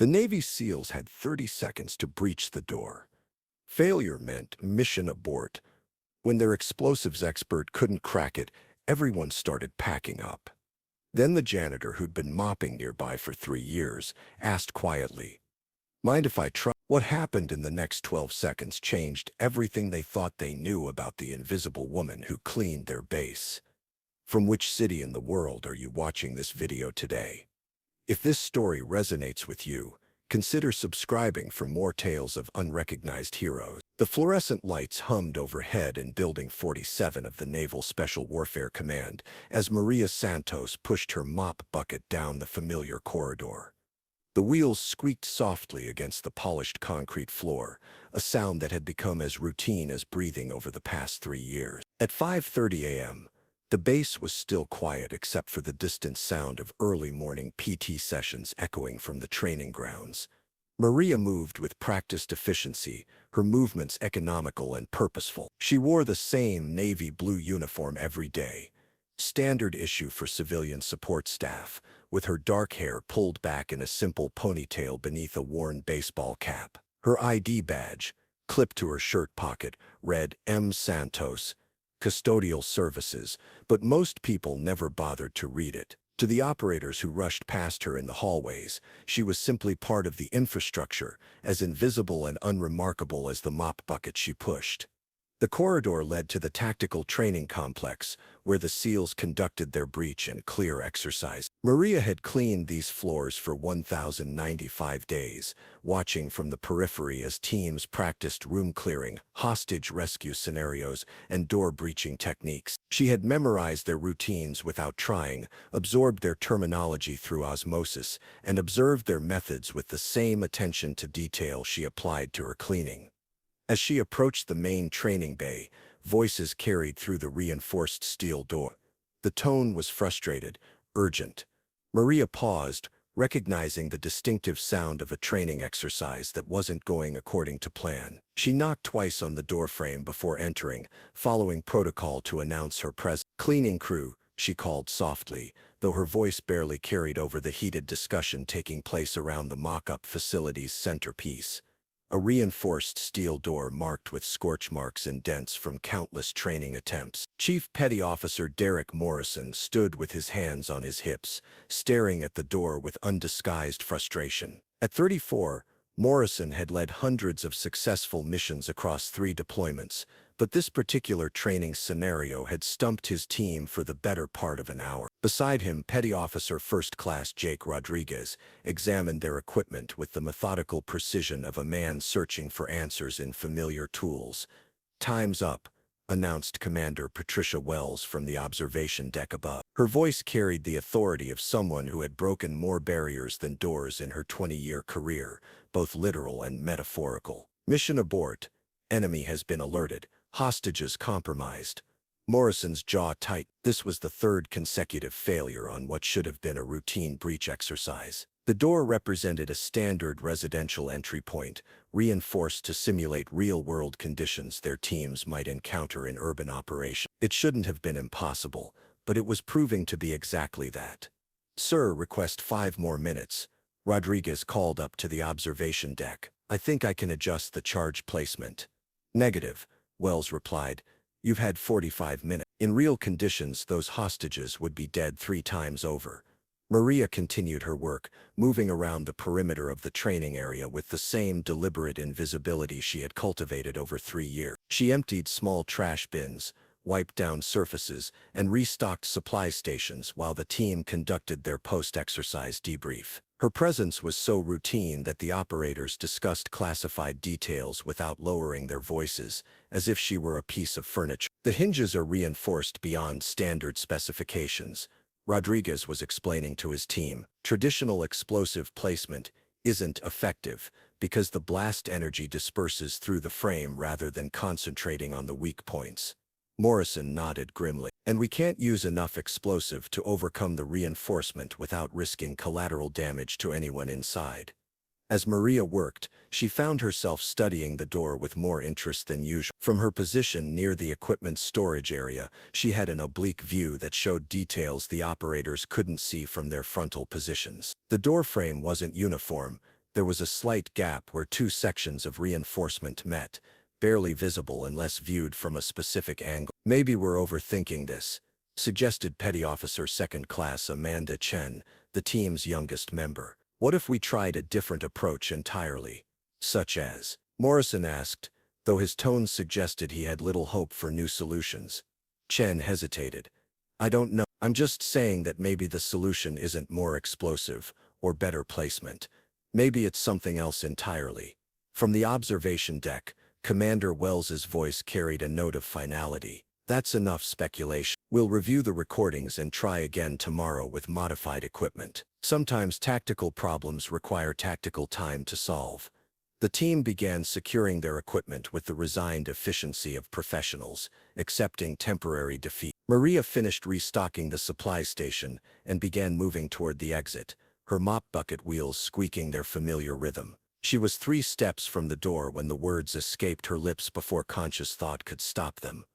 The Navy SEALs had 30 seconds to breach the door. Failure meant mission abort. When their explosives expert couldn't crack it, everyone started packing up. Then the janitor, who'd been mopping nearby for 3 years, asked quietly, "Mind if I try?" What happened in the next 12 seconds changed everything they thought they knew about the invisible woman who cleaned their base. From which city in the world are you watching this video today? If this story resonates with you, consider subscribing for more tales of unrecognized heroes. The fluorescent lights hummed overhead in Building 47 of the Naval Special Warfare Command as Maria Santos pushed her mop bucket down the familiar corridor. The wheels squeaked softly against the polished concrete floor, a sound that had become as routine as breathing over the past 3 years. At 5:30 a.m., the base was still quiet except for the distant sound of early morning PT sessions echoing from the training grounds. Maria moved with practiced efficiency, her movements economical and purposeful. She wore the same navy blue uniform every day, standard issue for civilian support staff, with her dark hair pulled back in a simple ponytail beneath a worn baseball cap. Her ID badge, clipped to her shirt pocket, read M. Santos, Custodial Services, but most people never bothered to read it. To the operators who rushed past her in the hallways, she was simply part of the infrastructure, as invisible and unremarkable as the mop bucket she pushed. The corridor led to the tactical training complex, where the SEALs conducted their breach and clear exercise. Maria had cleaned these floors for 1,095 days, watching from the periphery as teams practiced room clearing, hostage rescue scenarios, and door breaching techniques. She had memorized their routines without trying, absorbed their terminology through osmosis, and observed their methods with the same attention to detail she applied to her cleaning. As she approached the main training bay, voices carried through the reinforced steel door. The tone was frustrated, urgent. Maria paused, recognizing the distinctive sound of a training exercise that wasn't going according to plan. She knocked twice on the doorframe before entering, following protocol to announce her presence. "Cleaning crew," she called softly, though her voice barely carried over the heated discussion taking place around the mock-up facility's centerpiece. A reinforced steel door marked with scorch marks and dents from countless training attempts. Chief Petty Officer Derek Morrison stood with his hands on his hips, staring at the door with undisguised frustration. At 34, Morrison had led hundreds of successful missions across 3 deployments, but this particular training scenario had stumped his team for the better part of an hour. Beside him, Petty Officer First Class Jake Rodriguez examined their equipment with the methodical precision of a man searching for answers in familiar tools. "Time's up," announced Commander Patricia Wells from the observation deck above. Her voice carried the authority of someone who had broken more barriers than doors in her 20-year career, both literal and metaphorical. "Mission abort. Enemy has been alerted. Hostages compromised." Morrison's jaw tightened. This was the 3rd consecutive failure on what should have been a routine breach exercise. The door represented a standard residential entry point, reinforced to simulate real-world conditions their teams might encounter in urban operation. It shouldn't have been impossible, but it was proving to be exactly that. "Sir, request 5 more minutes." Rodriguez called up to the observation deck. "I think I can adjust the charge placement." "Negative," Wells replied. "You've had 45 minutes. In real conditions, those hostages would be dead 3 times over." Maria continued her work, moving around the perimeter of the training area with the same deliberate invisibility she had cultivated over 3 years. She emptied small trash bins, wiped down surfaces, and restocked supply stations while the team conducted their post-exercise debrief. Her presence was so routine that the operators discussed classified details without lowering their voices, as if she were a piece of furniture. "The hinges are reinforced beyond standard specifications," Rodriguez was explaining to his team. "Traditional explosive placement isn't effective because the blast energy disperses through the frame rather than concentrating on the weak points." Morrison nodded grimly. "And we can't use enough explosive to overcome the reinforcement without risking collateral damage to anyone inside." As Maria worked, she found herself studying the door with more interest than usual. From her position near the equipment storage area, she had an oblique view that showed details the operators couldn't see from their frontal positions. The doorframe wasn't uniform, There was a slight gap where two sections of reinforcement met, barely visible unless viewed from a specific angle. Maybe we're overthinking this, suggested Petty Officer Second Class Amanda Chen, the team's youngest member. What if we tried a different approach entirely? Such as? Morrison asked, though his tone suggested he had little hope for new solutions. Chen hesitated. I don't know. I'm just saying that maybe the solution isn't more explosive or better placement. Maybe it's something else entirely. From the observation deck, Commander Wells's voice carried a note of finality. That's enough speculation. We'll review the recordings and try again tomorrow with modified equipment. Sometimes tactical problems require tactical time to solve. The team began securing their equipment with the resigned efficiency of professionals, accepting temporary defeat. Maria finished restocking the supply station and began moving toward the exit, her mop bucket wheels squeaking their familiar rhythm. She was 3 steps from the door when the words escaped her lips before conscious thought could stop them.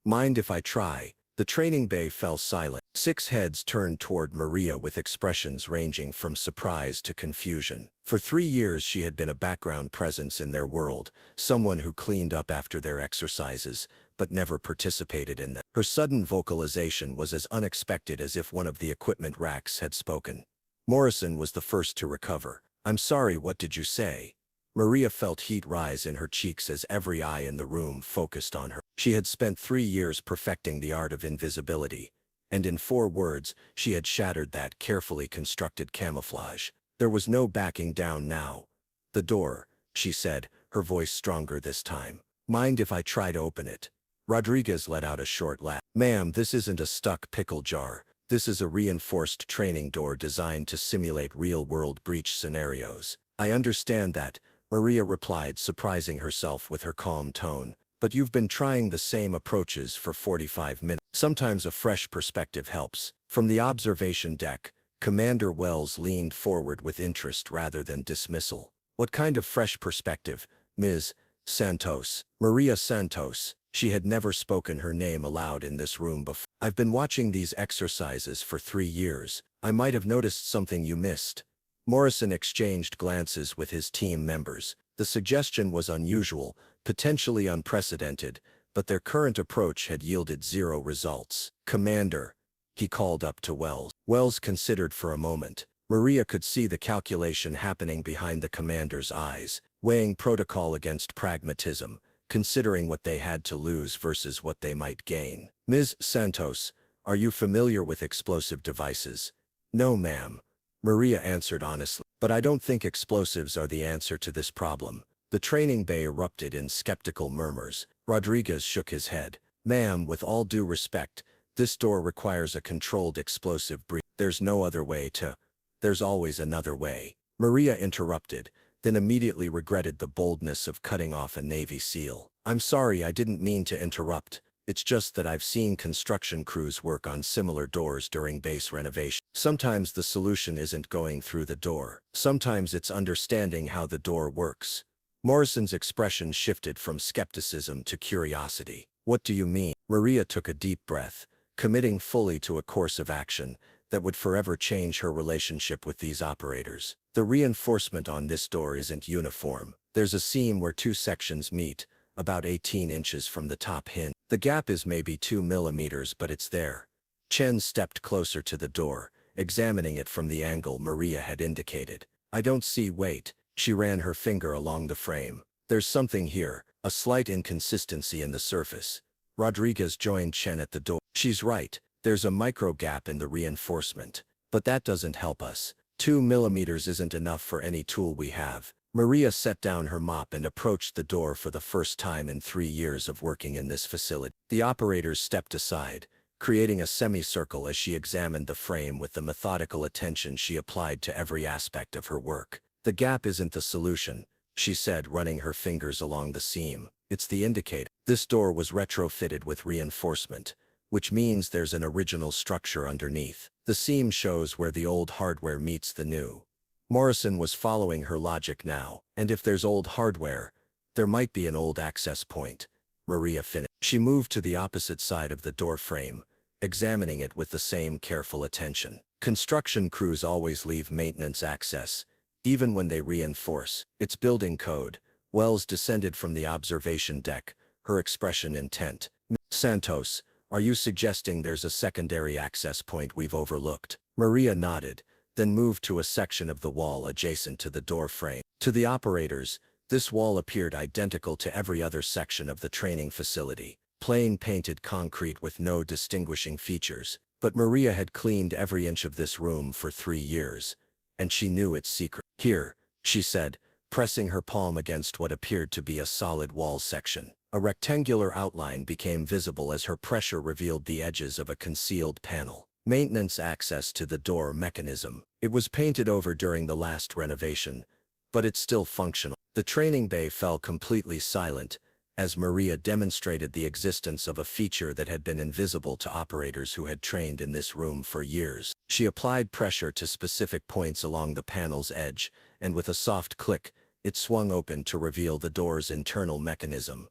Mind if I try? The training bay fell silent. 6 heads turned toward Maria with expressions ranging from surprise to confusion. For 3 years she had been a background presence in their world, someone who cleaned up after their exercises, but never participated in them. Her sudden vocalization was as unexpected as if one of the equipment racks had spoken. Morrison was the first to recover. I'm sorry, what did you say? Maria felt heat rise in her cheeks as every eye in the room focused on her. She had spent 3 years perfecting the art of invisibility, and in 4 words, she had shattered that carefully constructed camouflage. There was no backing down now. The door, she said, her voice stronger this time. Mind if I try to open it? Rodriguez let out a short laugh. Ma'am, this isn't a stuck pickle jar. This is a reinforced training door designed to simulate real-world breach scenarios. I understand that, Maria replied, surprising herself with her calm tone. But you've been trying the same approaches for 45 minutes. Sometimes a fresh perspective helps. From the observation deck, Commander Wells leaned forward with interest rather than dismissal. What kind of fresh perspective, Ms. Santos? Maria Santos. She had never spoken her name aloud in this room before. I've been watching these exercises for 3 years. I might have noticed something you missed. Morrison exchanged glances with his team members. The suggestion was unusual, potentially unprecedented, but their current approach had yielded 0 results. Commander, he called up to Wells. Wells considered for a moment. Maria could see the calculation happening behind the commander's eyes, weighing protocol against pragmatism, considering what they had to lose versus what they might gain. Ms. Santos, are you familiar with explosive devices? No, ma'am, Maria answered honestly. But I don't think explosives are the answer to this problem. The training bay erupted in skeptical murmurs. Rodriguez shook his head. Ma'am, with all due respect, this door requires a controlled explosive breach. There's no other way to. There's always another way. Maria interrupted, then immediately regretted the boldness of cutting off a Navy SEAL. I'm sorry, I didn't mean to interrupt. It's just that I've seen construction crews work on similar doors during base renovation. Sometimes the solution isn't going through the door. Sometimes it's understanding how the door works. Morrison's expression shifted from skepticism to curiosity. What do you mean? Maria took a deep breath, committing fully to a course of action that would forever change her relationship with these operators. The reinforcement on this door isn't uniform. There's a seam where 2 sections meet, about 18 inches from the top hinge. The gap is maybe 2 millimeters, but it's there. Chen stepped closer to the door, examining it from the angle Maria had indicated. I don't see. Wait. She ran her finger along the frame. There's something here, a slight inconsistency in the surface. Rodriguez joined Chen at the door. She's right. There's a micro gap in the reinforcement. But that doesn't help us. 2 millimeters isn't enough for any tool we have. Maria set down her mop and approached the door for the first time in 3 years of working in this facility. The operators stepped aside, creating a semicircle as she examined the frame with the methodical attention she applied to every aspect of her work. The gap isn't the solution, she said, running her fingers along the seam. It's the indicator. This door was retrofitted with reinforcement, which means there's an original structure underneath. The seam shows where the old hardware meets the new. Morrison was following her logic now. And if there's old hardware, there might be an old access point. Maria finished. She moved to the opposite side of the door frame, examining it with the same careful attention. Construction crews always leave maintenance access, even when they reinforce. It's building code. Wells descended from the observation deck, her expression intent. Santos, are you suggesting there's a secondary access point we've overlooked? Maria nodded, then moved to a section of the wall adjacent to the door frame. To the operators, this wall appeared identical to every other section of the training facility, plain painted concrete with no distinguishing features. But Maria had cleaned every inch of this room for 3 years, and she knew its secret. Here, she said, pressing her palm against what appeared to be a solid wall section. A rectangular outline became visible as her pressure revealed the edges of a concealed panel. Maintenance access to the door mechanism. It was painted over during the last renovation, but it's still functional. The training bay fell completely silent as Maria demonstrated the existence of a feature that had been invisible to operators who had trained in this room for years. She applied pressure to specific points along the panel's edge, and with a soft click, it swung open to reveal the door's internal mechanism.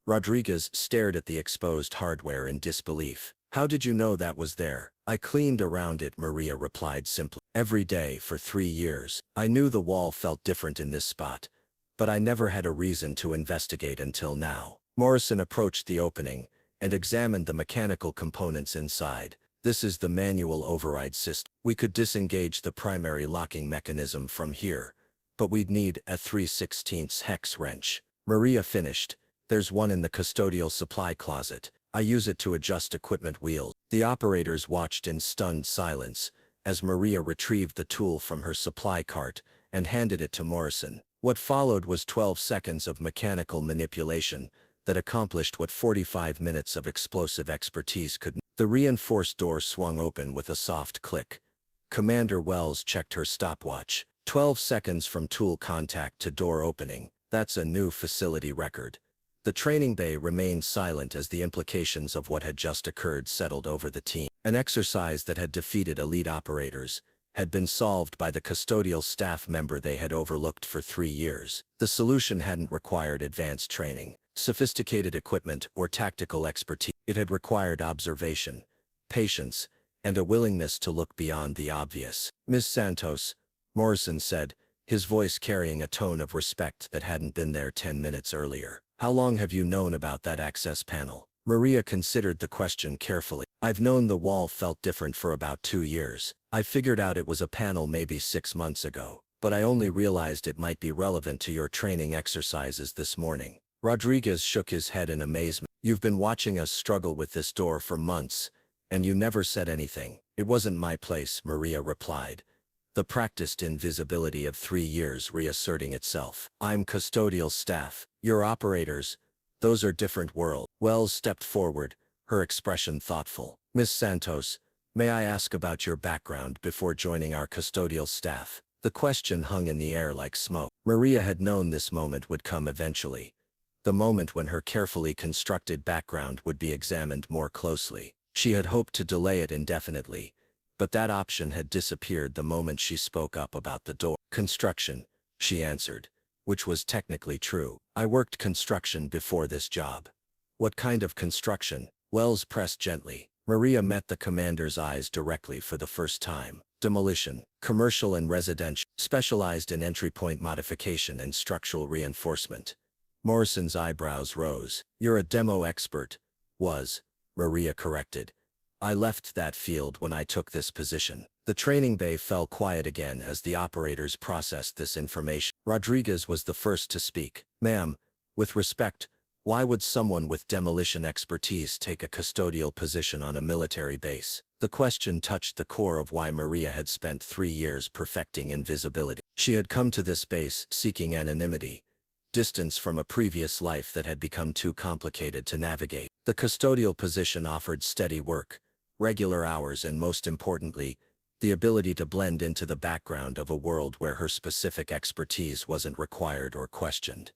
Rodriguez stared at the exposed hardware in disbelief. How did you know that was there? I cleaned around it, Maria replied simply. Every day for 3 years. I knew the wall felt different in this spot, but I never had a reason to investigate until now. Morrison approached the opening and examined the mechanical components inside. This is the manual override system. We could disengage the primary locking mechanism from here, but we'd need a 3/16 hex wrench. Maria finished. There's one in the custodial supply closet. I use it to adjust equipment wheels. The operators watched in stunned silence as Maria retrieved the tool from her supply cart and handed it to Morrison. What followed was 12 seconds of mechanical manipulation that accomplished what 45 minutes of explosive expertise could. The reinforced door swung open with a soft click. Commander Wells checked her stopwatch. 12 seconds from tool contact to door opening. That's a new facility record. The training bay remained silent as the implications of what had just occurred settled over the team. An exercise that had defeated elite operators had been solved by the custodial staff member they had overlooked for 3 years. The solution hadn't required advanced training, sophisticated equipment, or tactical expertise. It had required observation, patience, and a willingness to look beyond the obvious. Ms. Santos, Morrison said, his voice carrying a tone of respect that hadn't been there 10 minutes earlier. How long have you known about that access panel? Maria considered the question carefully. I've known the wall felt different for about 2 years. I figured out it was a panel maybe 6 months ago, but I only realized it might be relevant to your training exercises this morning. Rodriguez shook his head in amazement. You've been watching us struggle with this door for months, and you never said anything. It wasn't my place, Maria replied, the practiced invisibility of 3 years reasserting itself. I'm custodial staff. You're operators. Those are different worlds. Wells stepped forward, her expression thoughtful. Miss Santos, may I ask about your background before joining our custodial staff? The question hung in the air like smoke. Maria had known this moment would come eventually. The moment when her carefully constructed background would be examined more closely. She had hoped to delay it indefinitely, but that option had disappeared the moment she spoke up about the door. Construction, she answered, which was technically true. I worked construction before this job. What kind of construction? Wells pressed gently. Maria met the commander's eyes directly for the first time. Demolition, commercial and residential, specialized in entry point modification and structural reinforcement. Morrison's eyebrows rose. You're a demo expert. Maria corrected. I left that field when I took this position. The training bay fell quiet again as the operators processed this information. Rodriguez was the first to speak. Ma'am, with respect, why would someone with demolition expertise take a custodial position on a military base? The question touched the core of why Maria had spent 3 years perfecting invisibility. She had come to this base seeking anonymity, distance from a previous life that had become too complicated to navigate. The custodial position offered steady work, regular hours, and most importantly, the ability to blend into the background of a world where her specific expertise wasn't required or questioned.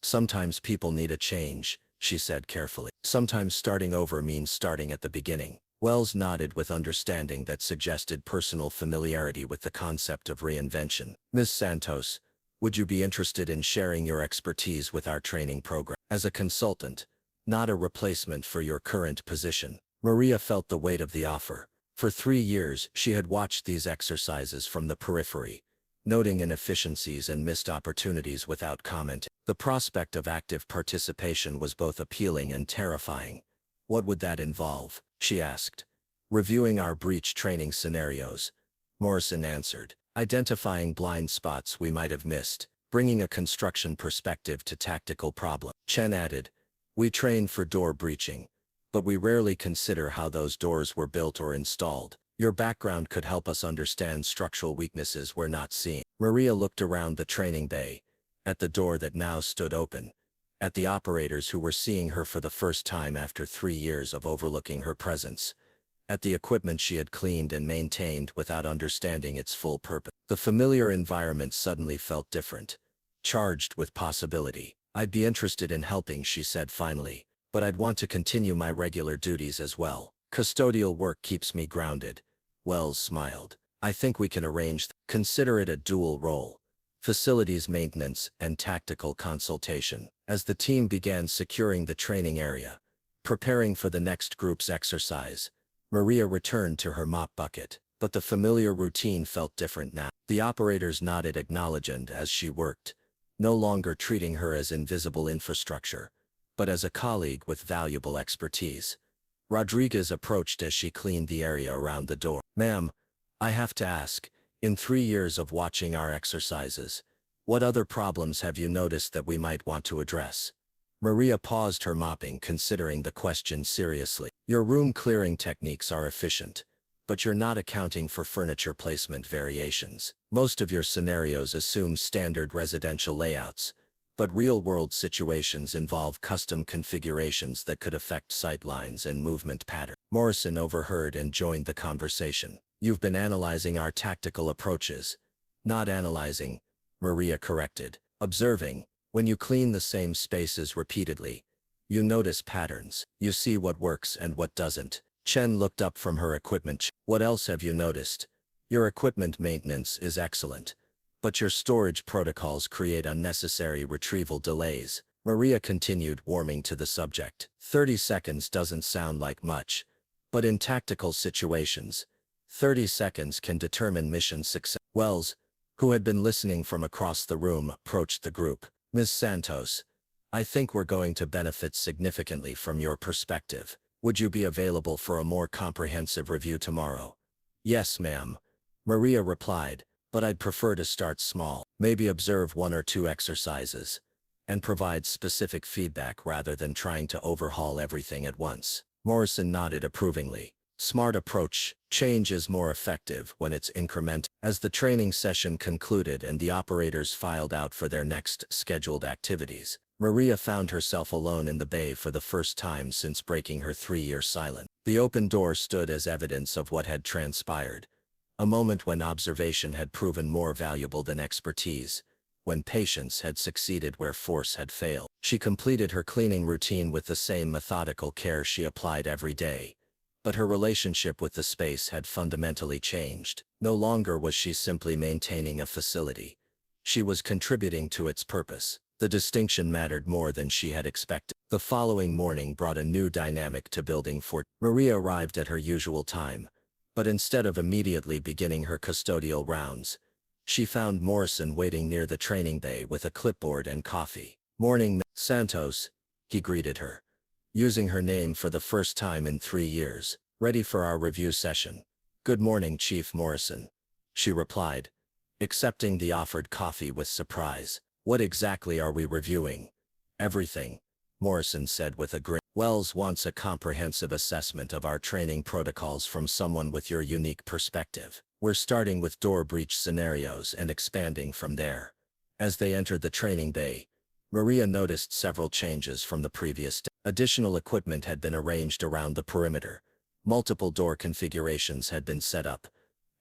Sometimes people need a change, she said carefully. Sometimes starting over means starting at the beginning. Wells nodded with understanding that suggested personal familiarity with the concept of reinvention. Ms. Santos, would you be interested in sharing your expertise with our training program? As a consultant, not a replacement for your current position. Maria felt the weight of the offer. For 3 years, she had watched these exercises from the periphery, noting inefficiencies and missed opportunities without comment. The prospect of active participation was both appealing and terrifying. What would that involve? She asked. Reviewing our breach training scenarios. Morrison answered. Identifying blind spots we might have missed, bringing a construction perspective to tactical problems. Chen added. We train for door breaching, but we rarely consider how those doors were built or installed. Your background could help us understand structural weaknesses we're not seeing. Maria looked around the training bay, at the door that now stood open, at the operators who were seeing her for the first time after 3 years of overlooking her presence, at the equipment she had cleaned and maintained without understanding its full purpose. The familiar environment suddenly felt different, charged with possibility. I'd be interested in helping, she said finally, but I'd want to continue my regular duties as well. Custodial work keeps me grounded. Wells smiled. I think we can arrange. Consider it a dual role. Facilities maintenance and tactical consultation. As the team began securing the training area, preparing for the next group's exercise, Maria returned to her mop bucket, but the familiar routine felt different now. The operators nodded acknowledgement as she worked, no longer treating her as invisible infrastructure, but as a colleague with valuable expertise. Rodriguez approached as she cleaned the area around the door. Ma'am, I have to ask, in 3 years of watching our exercises, what other problems have you noticed that we might want to address? Maria paused her mopping, considering the question seriously. Your room clearing techniques are efficient, but you're not accounting for furniture placement variations. Most of your scenarios assume standard residential layouts, but real-world situations involve custom configurations that could affect sightlines and movement patterns. Morrison overheard and joined the conversation. You've been analyzing our tactical approaches. Not analyzing, Maria corrected. Observing. When you clean the same spaces repeatedly, you notice patterns. You see what works and what doesn't. Chen looked up from her equipment. What else have you noticed? Your equipment maintenance is excellent, but your storage protocols create unnecessary retrieval delays. Maria continued, warming to the subject. 30 seconds doesn't sound like much, but in tactical situations, 30 seconds can determine mission success. Wells, who had been listening from across the room, approached the group. Ms. Santos, I think we're going to benefit significantly from your perspective. Would you be available for a more comprehensive review tomorrow? Yes, ma'am, Maria replied, but I'd prefer to start small. Maybe observe 1 or 2 exercises, and provide specific feedback rather than trying to overhaul everything at once. Morrison nodded approvingly. Smart approach. Change is more effective when it's incremental. As the training session concluded and the operators filed out for their next scheduled activities, Maria found herself alone in the bay for the first time since breaking her 3-year silence. The open door stood as evidence of what had transpired. A moment when observation had proven more valuable than expertise, when patience had succeeded where force had failed. She completed her cleaning routine with the same methodical care she applied every day, but her relationship with the space had fundamentally changed. No longer was she simply maintaining a facility. She was contributing to its purpose. The distinction mattered more than she had expected. The following morning brought a new dynamic to Building 4. Maria arrived at her usual time, but instead of immediately beginning her custodial rounds, she found Morrison waiting near the training bay with a clipboard and coffee. Morning, Santos, he greeted her, using her name for the first time in 3 years. Ready for our review session? Good morning, Chief Morrison, she replied, accepting the offered coffee with surprise. What exactly are we reviewing? Everything, Morrison said with a grin. Wells wants a comprehensive assessment of our training protocols from someone with your unique perspective. We're starting with door breach scenarios and expanding from there. As they entered the training bay, Maria noticed several changes from the previous day. Additional equipment had been arranged around the perimeter, multiple door configurations had been set up,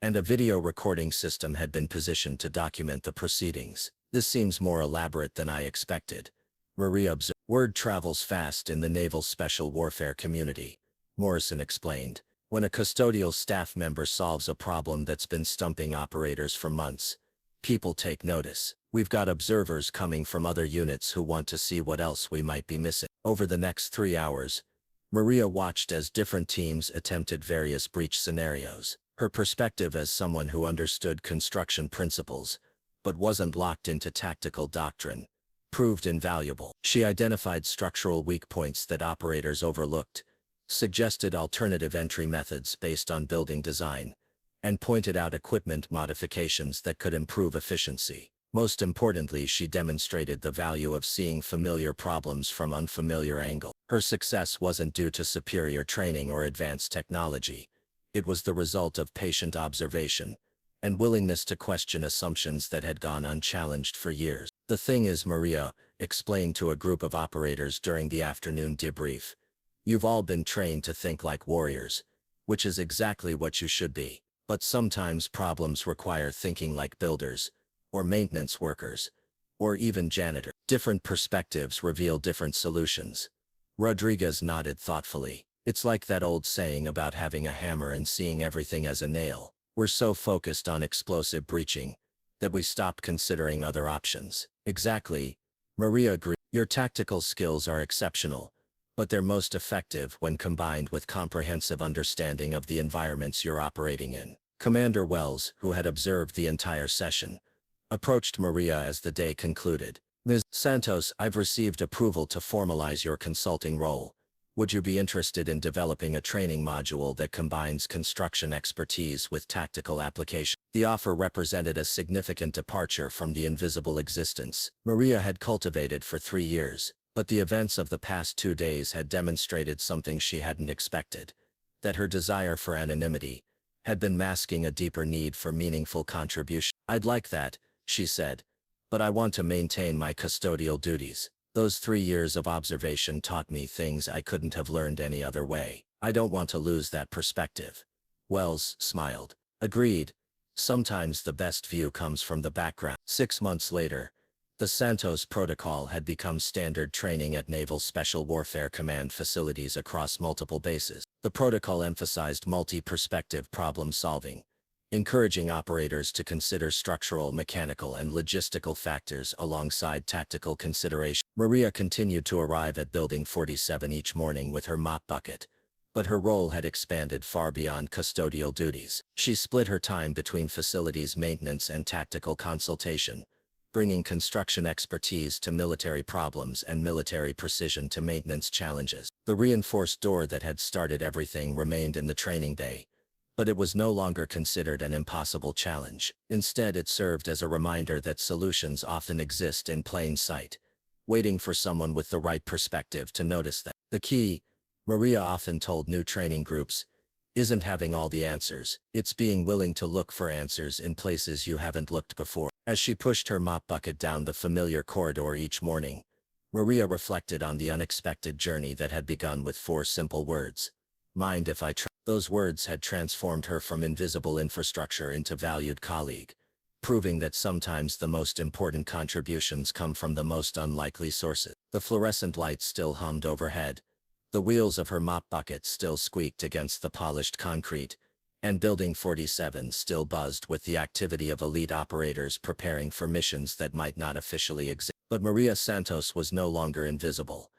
and a video recording system had been positioned to document the proceedings. This seems more elaborate than I expected, Maria observed. Word travels fast in the naval special warfare community, Morrison explained. When a custodial staff member solves a problem that's been stumping operators for months, people take notice. We've got observers coming from other units who want to see what else we might be missing. Over the next 3 hours, Maria watched as different teams attempted various breach scenarios. Her perspective as someone who understood construction principles but wasn't locked into tactical doctrine, proved invaluable. She identified structural weak points that operators overlooked, suggested alternative entry methods based on building design, and pointed out equipment modifications that could improve efficiency. Most importantly, she demonstrated the value of seeing familiar problems from unfamiliar angles. Her success wasn't due to superior training or advanced technology. It was the result of patient observation and willingness to question assumptions that had gone unchallenged for years. "The thing is," Maria explained to a group of operators during the afternoon debrief, "you've all been trained to think like warriors, which is exactly what you should be. But sometimes problems require thinking like builders, or maintenance workers, or even janitors. Different perspectives reveal different solutions." Rodriguez nodded thoughtfully. "It's like that old saying about having a hammer and seeing everything as a nail. We're so focused on explosive breaching that we stop considering other options." "Exactly," Maria agreed. "Your tactical skills are exceptional, but they're most effective when combined with comprehensive understanding of the environments you're operating in." Commander Wells, who had observed the entire session, approached Maria as the day concluded. "Ms. Santos, I've received approval to formalize your consulting role. Would you be interested in developing a training module that combines construction expertise with tactical application?" The offer represented a significant departure from the invisible existence Maria had cultivated for 3 years, but the events of the past 2 days had demonstrated something she hadn't expected: that her desire for anonymity had been masking a deeper need for meaningful contribution. "I'd like that," she said, "but I want to maintain my custodial duties. Those 3 years of observation taught me things I couldn't have learned any other way. I don't want to lose that perspective." Wells smiled. "Agreed. Sometimes the best view comes from the background." 6 months later, the Santos Protocol had become standard training at Naval Special Warfare Command facilities across multiple bases. The protocol emphasized multi-perspective problem solving, encouraging operators to consider structural, mechanical, and logistical factors alongside tactical consideration. Maria continued to arrive at Building 47 each morning with her mop bucket, but her role had expanded far beyond custodial duties. She split her time between facilities maintenance and tactical consultation, bringing construction expertise to military problems and military precision to maintenance challenges. The reinforced door that had started everything remained in the training bay, but it was no longer considered an impossible challenge. Instead, it served as a reminder that solutions often exist in plain sight, waiting for someone with the right perspective to notice them. "The key," Maria often told new training groups, "isn't having all the answers. It's being willing to look for answers in places you haven't looked before." As she pushed her mop bucket down the familiar corridor each morning, Maria reflected on the unexpected journey that had begun with 4 simple words. "Mind if I try?" Those words had transformed her from invisible infrastructure into valued colleague, proving that sometimes the most important contributions come from the most unlikely sources. The fluorescent lights still hummed overhead, the wheels of her mop bucket still squeaked against the polished concrete, and Building 47 still buzzed with the activity of elite operators preparing for missions that might not officially exist. But Maria Santos was no longer invisible,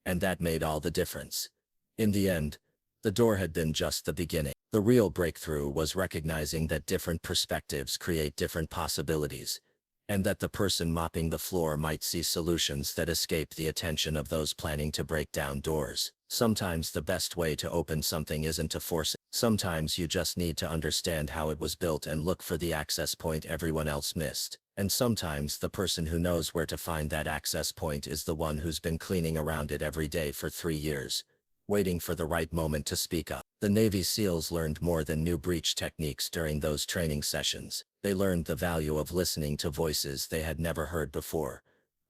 and that made all the difference. In the end, the door had been just the beginning. The real breakthrough was recognizing that different perspectives create different possibilities, and that the person mopping the floor might see solutions that escape the attention of those planning to break down doors. Sometimes the best way to open something isn't to force it. Sometimes you just need to understand how it was built and look for the access point everyone else missed. And sometimes the person who knows where to find that access point is the one who's been cleaning around it every day for 3 years, waiting for the right moment to speak up. The Navy SEALs learned more than new breach techniques during those training sessions. They learned the value of listening to voices they had never heard before,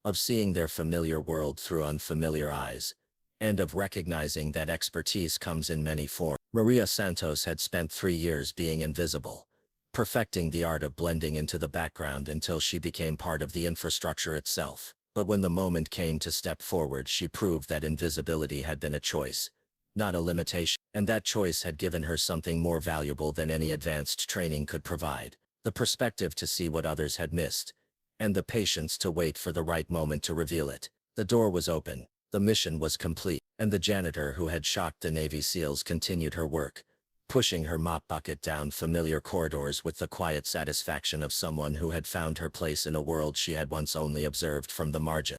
of seeing their familiar world through unfamiliar eyes, and of recognizing that expertise comes in many forms. Maria Santos had spent 3 years being invisible, perfecting the art of blending into the background until she became part of the infrastructure itself. But when the moment came to step forward, she proved that invisibility had been a choice, not a limitation. And that choice had given her something more valuable than any advanced training could provide: the perspective to see what others had missed, and the patience to wait for the right moment to reveal it. The door was open, the mission was complete, and the janitor who had shocked the Navy SEALs continued her work, pushing her mop bucket down familiar corridors with the quiet satisfaction of someone who had found her place in a world she had once only observed from the margins.